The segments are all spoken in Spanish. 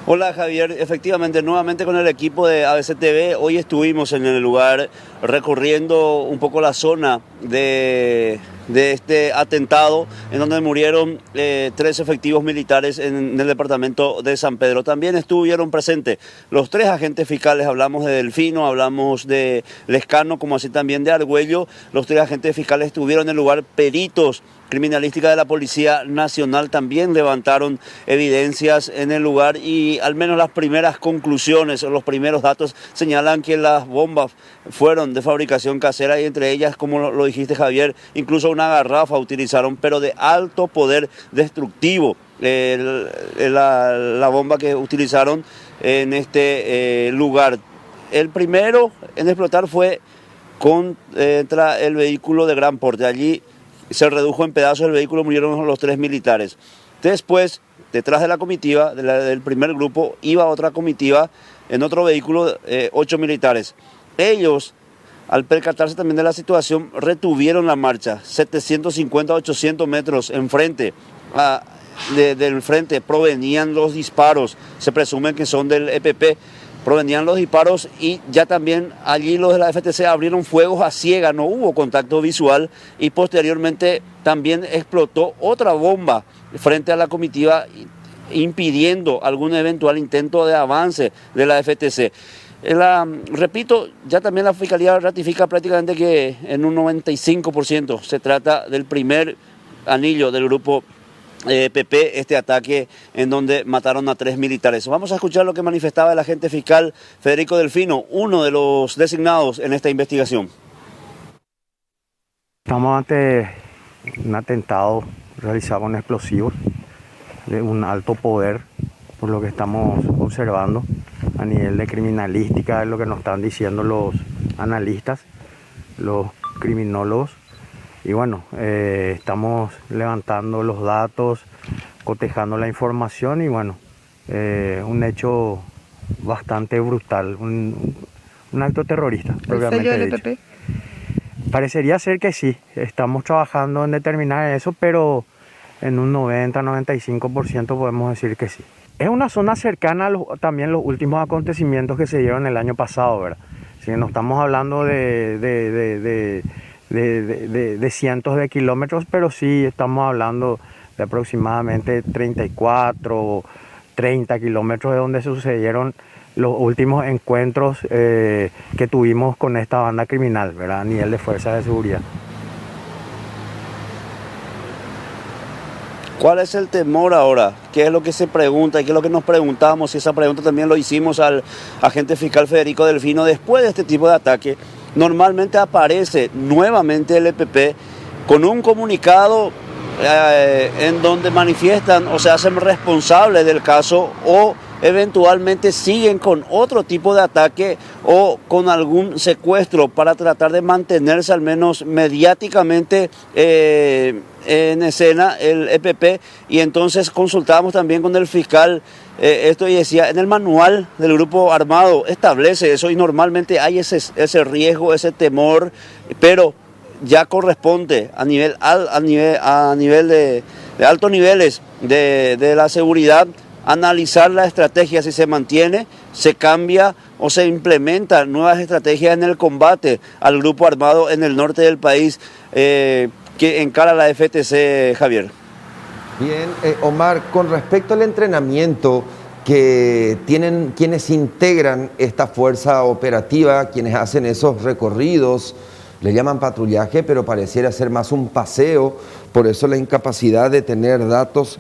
Hola Javier, efectivamente nuevamente con el equipo de ABC TV, hoy estuvimos en el lugar recorriendo un poco la zona de este atentado en donde murieron tres efectivos militares en el departamento de San Pedro. También estuvieron presentes los tres agentes fiscales, hablamos de Delfino, hablamos de Lescano, como así también de Argüello. Los tres agentes fiscales estuvieron en el lugar, peritos criminalística de la Policía Nacional también levantaron evidencias en el lugar y al menos las primeras conclusiones o los primeros datos señalan que las bombas fueron de fabricación casera y entre ellas, como lo dijiste Javier, incluso una garrafa utilizaron, pero de alto poder destructivo. La bomba que utilizaron en este lugar. El primero en explotar fue contra el vehículo de gran porte. Allí se redujo en pedazos el vehículo, murieron los tres militares. Después, detrás de la comitiva, del primer grupo, iba otra comitiva en otro vehículo, 8 militares. Ellos, al percatarse también de la situación, retuvieron la marcha, 750 a 800 metros enfrente. Del frente provenían los disparos, se presumen que son del EPP. Provenían los disparos y ya también allí los de la FTC abrieron fuegos a ciega, no hubo contacto visual y posteriormente también explotó otra bomba frente a la comitiva impidiendo algún eventual intento de avance de la FTC. Repito, ya también la Fiscalía ratifica prácticamente que en un 95% se trata del primer anillo del grupo PP, este ataque en donde mataron a tres militares. Vamos a escuchar lo que manifestaba el agente fiscal Federico Delfino, uno de los designados en esta investigación. Estamos ante un atentado realizado con explosivos de un alto poder, por lo que estamos observando a nivel de criminalística, es lo que nos están diciendo los analistas, los criminólogos. Y bueno, estamos levantando los datos, cotejando la información y bueno, un hecho bastante brutal, un acto terrorista, propiamente dicho. ¿El EPP? Parecería ser que sí, estamos trabajando en determinar eso, pero en un 90-95% podemos decir que sí. Es una zona cercana a también los últimos acontecimientos que se dieron el año pasado, ¿verdad? Si no estamos hablando de cientos de kilómetros, pero sí estamos hablando de aproximadamente 34, 30 kilómetros de donde sucedieron los últimos encuentros que tuvimos con esta banda criminal, ¿verdad? A nivel de fuerzas de seguridad. ¿Cuál es el temor ahora? ¿Qué es lo que se pregunta y qué es lo que nos preguntamos? Y esa pregunta también lo hicimos al agente fiscal Federico Delfino. Después de este tipo de ataque, normalmente aparece nuevamente el EPP con un comunicado en donde manifiestan o se hacen responsables del caso o eventualmente siguen con otro tipo de ataque o con algún secuestro para tratar de mantenerse al menos mediáticamente en escena el EPP. Y entonces consultábamos también con el fiscal esto y decía, en el manual del grupo armado establece eso y normalmente hay ese riesgo, ese temor, pero ya corresponde a nivel de altos niveles de la seguridad analizar la estrategia, si se mantiene, se cambia o se implementan nuevas estrategias en el combate al grupo armado en el norte del país que encara la FTC, Javier. Bien, Omar, con respecto al entrenamiento que tienen quienes integran esta fuerza operativa, quienes hacen esos recorridos, le llaman patrullaje, pero pareciera ser más un paseo, por eso la incapacidad de tener datos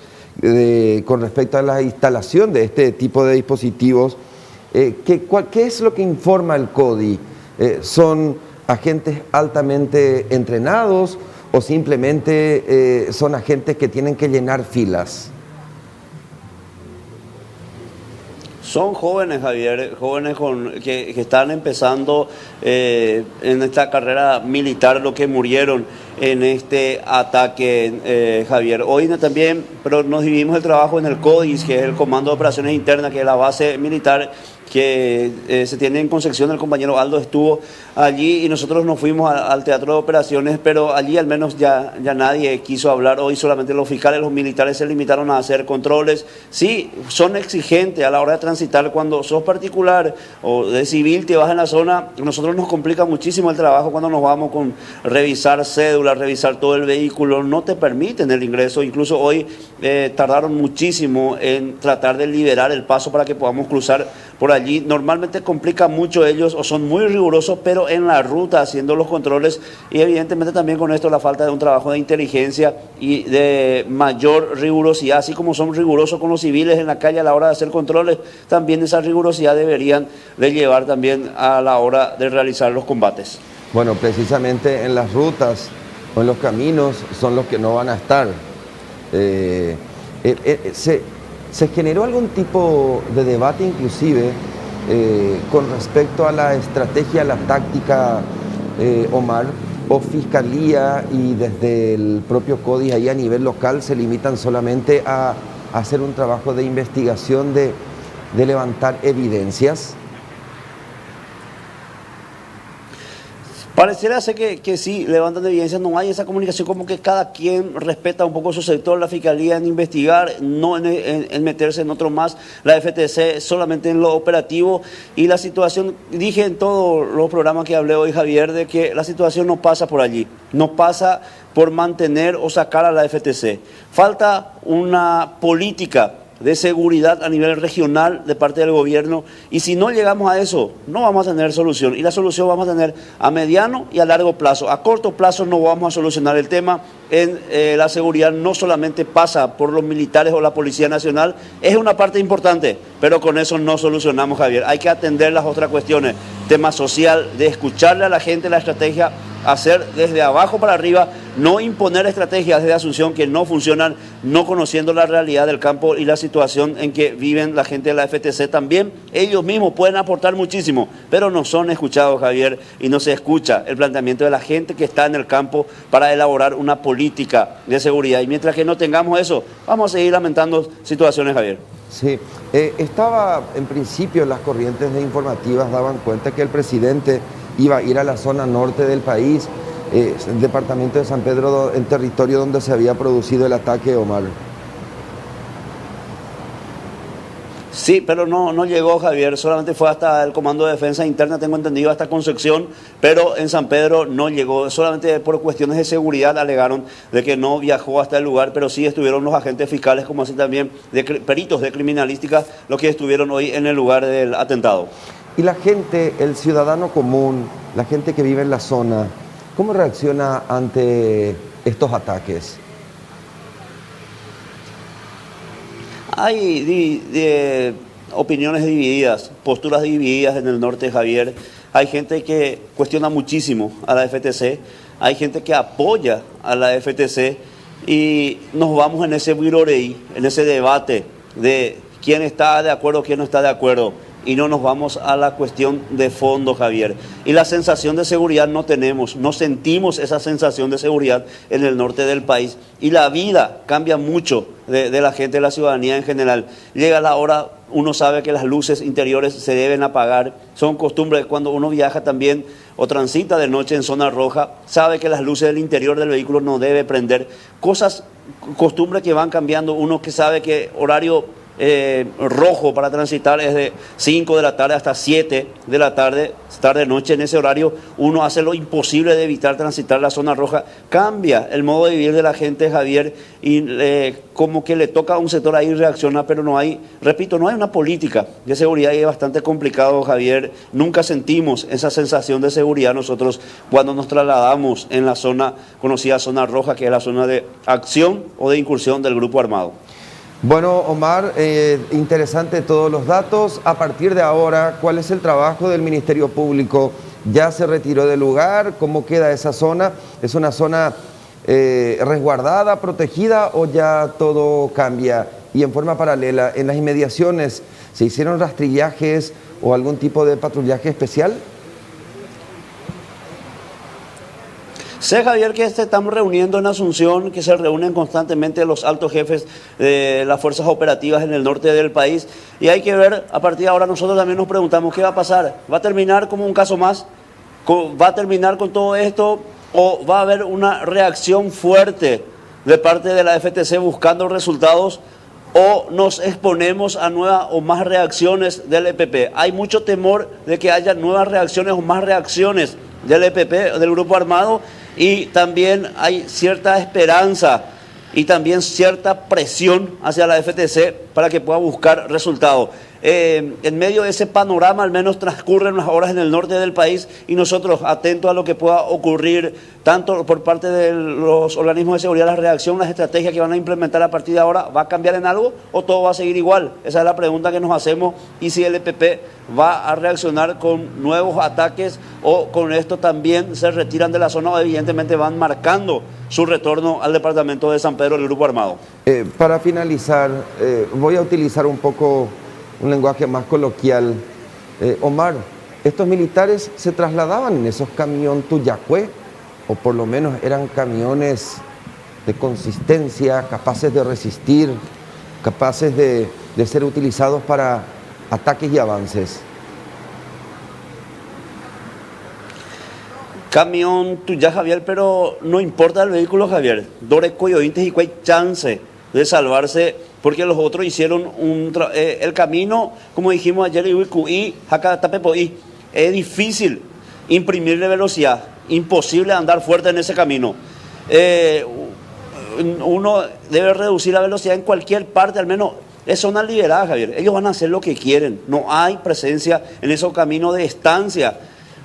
con respecto a la instalación de este tipo de dispositivos. ¿Qué es lo que informa el CODI? ¿Son agentes altamente entrenados o simplemente son agentes que tienen que llenar filas? Son jóvenes, Javier, jóvenes que están empezando en esta carrera militar, lo que murieron en este ataque, Javier. Hoy también, pero nos dividimos el trabajo en el CODIS, que es el Comando de Operaciones Internas, que es la base militar, que se tiene en Concepción. El compañero Aldo estuvo allí y nosotros nos fuimos al Teatro de Operaciones, pero allí al menos ya nadie quiso hablar. Hoy solamente los fiscales, los militares se limitaron a hacer controles. Sí, son exigentes a la hora de transitar. Cuando sos particular o de civil te vas en la zona, a nosotros nos complica muchísimo el trabajo cuando nos vamos con revisar cédulas, revisar todo el vehículo, no te permiten el ingreso. Incluso hoy tardaron muchísimo en tratar de liberar el paso para que podamos cruzar por allí. Normalmente complica mucho ellos o son muy rigurosos, pero en la ruta haciendo los controles, y evidentemente también con esto la falta de un trabajo de inteligencia y de mayor rigurosidad, así como son rigurosos con los civiles en la calle a la hora de hacer controles, también esa rigurosidad deberían de llevar también a la hora de realizar los combates. Bueno, precisamente en las rutas o en los caminos son los que no van a estar. ¿Se generó algún tipo de debate inclusive con respecto a la estrategia, la táctica, Omar, o Fiscalía y desde el propio CODIS ahí a nivel local se limitan solamente a hacer un trabajo de investigación, de levantar evidencias? Pareciera ser que sí, levantan evidencias, no hay esa comunicación, como que cada quien respeta un poco su sector, la Fiscalía en investigar, no en meterse en otro más, la FTC solamente en lo operativo. Y la situación, dije en todos los programas que hablé hoy, Javier, de que la situación no pasa por allí, no pasa por mantener o sacar a la FTC. Falta una política de seguridad a nivel regional de parte del gobierno, y si no llegamos a eso, no vamos a tener solución, y la solución vamos a tener a mediano y a largo plazo. A corto plazo no vamos a solucionar el tema. La seguridad no solamente pasa por los militares o la Policía Nacional, es una parte importante, pero con eso no solucionamos, Javier. Hay que atender las otras cuestiones, tema social, de escucharle a la gente la estrategia, hacer desde abajo para arriba, no imponer estrategias desde Asunción que no funcionan, no conociendo la realidad del campo y la situación en que viven la gente de la FTC. También ellos mismos pueden aportar muchísimo, pero no son escuchados, Javier, y no se escucha el planteamiento de la gente que está en el campo para elaborar una política de seguridad. Y mientras que no tengamos eso, vamos a seguir lamentando situaciones, Javier. Sí, estaba en principio las corrientes de informativas daban cuenta que el presidente iba a ir a la zona norte del país, el departamento de San Pedro, en territorio donde se había producido el ataque, Omar. Sí, pero no llegó, Javier, solamente fue hasta el Comando de Defensa Interna, tengo entendido, hasta Concepción, pero en San Pedro no llegó, solamente por cuestiones de seguridad alegaron de que no viajó hasta el lugar, pero sí estuvieron los agentes fiscales, como así también de peritos de criminalística, los que estuvieron hoy en el lugar del atentado. Y la gente, el ciudadano común, la gente que vive en la zona, ¿cómo reacciona ante estos ataques? Hay opiniones divididas, posturas divididas en el norte, Javier. Hay gente que cuestiona muchísimo a la FTC, hay gente que apoya a la FTC, y nos vamos en ese birorei, en ese debate de quién está de acuerdo, quién no está de acuerdo, y no nos vamos a la cuestión de fondo, Javier. Y la sensación de seguridad no tenemos, no sentimos esa sensación de seguridad en el norte del país. Y la vida cambia mucho de la gente, de la ciudadanía en general. Llega la hora, uno sabe que las luces interiores se deben apagar. Son costumbres cuando uno viaja también o transita de noche en zona roja, sabe que las luces del interior del vehículo no debe prender. Costumbres que van cambiando. Uno que sabe que horario rojo para transitar es de 5 de la tarde hasta 7 de la tarde, tarde-noche. En ese horario uno hace lo imposible de evitar transitar la zona roja. Cambia el modo de vivir de la gente, Javier, y como que le toca a un sector ahí reacciona, pero no hay, repito, no hay una política de seguridad y es bastante complicado, Javier. Nunca sentimos esa sensación de seguridad nosotros cuando nos trasladamos en la zona conocida zona roja, que es la zona de acción o de incursión del grupo armado. Bueno, Omar, interesante todos los datos. A partir de ahora, ¿cuál es el trabajo del Ministerio Público? ¿Ya se retiró del lugar? ¿Cómo queda esa zona? ¿Es una zona resguardada, protegida, o ya todo cambia? Y en forma paralela, ¿en las inmediaciones se hicieron rastrillajes o algún tipo de patrullaje especial? Sé, Javier, que estamos reuniendo en Asunción, que se reúnen constantemente los altos jefes de las fuerzas operativas en el norte del país, y hay que ver, a partir de ahora nosotros también nos preguntamos qué va a pasar. ¿Va a terminar como un caso más? ¿Va a terminar con todo esto o va a haber una reacción fuerte de parte de la FTC buscando resultados, o nos exponemos a nuevas o más reacciones del EPP? Hay mucho temor de que haya nuevas reacciones o más reacciones del EPP, del Grupo Armado, y también hay cierta esperanza y también cierta presión hacia la FTC para que pueda buscar resultados. En medio de ese panorama, al menos transcurren unas horas en el norte del país, y nosotros atentos a lo que pueda ocurrir, tanto por parte de los organismos de seguridad, la reacción, las estrategias que van a implementar a partir de ahora, ¿va a cambiar en algo o todo va a seguir igual? Esa es la pregunta que nos hacemos, y si el EPP va a reaccionar con nuevos ataques o con esto también se retiran de la zona, o evidentemente van marcando su retorno al departamento de San Pedro del Grupo Armado. Para finalizar, voy a utilizar un poco un lenguaje más coloquial. Omar, ¿estos militares se trasladaban en esos camiones Tuyacue? O por lo menos eran camiones de consistencia, capaces de resistir, capaces de ser utilizados para ataques y avances. Camión tuya, Javier, pero no importa el vehículo, Javier. Dore coyointes y cuál chance de salvarse, porque los otros hicieron el camino, como dijimos ayer, y acá Tapepoí. Es difícil imprimirle velocidad, imposible andar fuerte en ese camino. Uno debe reducir la velocidad en cualquier parte, al menos es zona liberada, Javier. Ellos van a hacer lo que quieren, no hay presencia en esos caminos de estancia.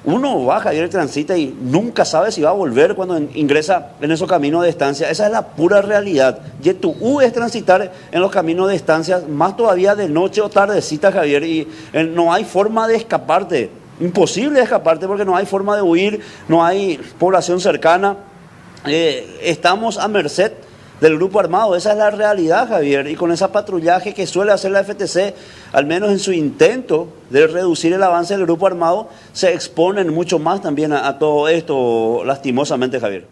Uno va, Javier, transita y nunca sabe si va a volver cuando ingresa en esos caminos de estancia. Esa es la pura realidad. Y es transitar en los caminos de estancia, más todavía de noche o tardecita, Javier, y no hay forma de escaparte. Imposible escaparte porque no hay forma de huir, no hay población cercana. Estamos a merced del Grupo Armado, esa es la realidad, Javier, y con ese patrullaje que suele hacer la FTC, al menos en su intento de reducir el avance del Grupo Armado, se exponen mucho más también a todo esto, lastimosamente, Javier.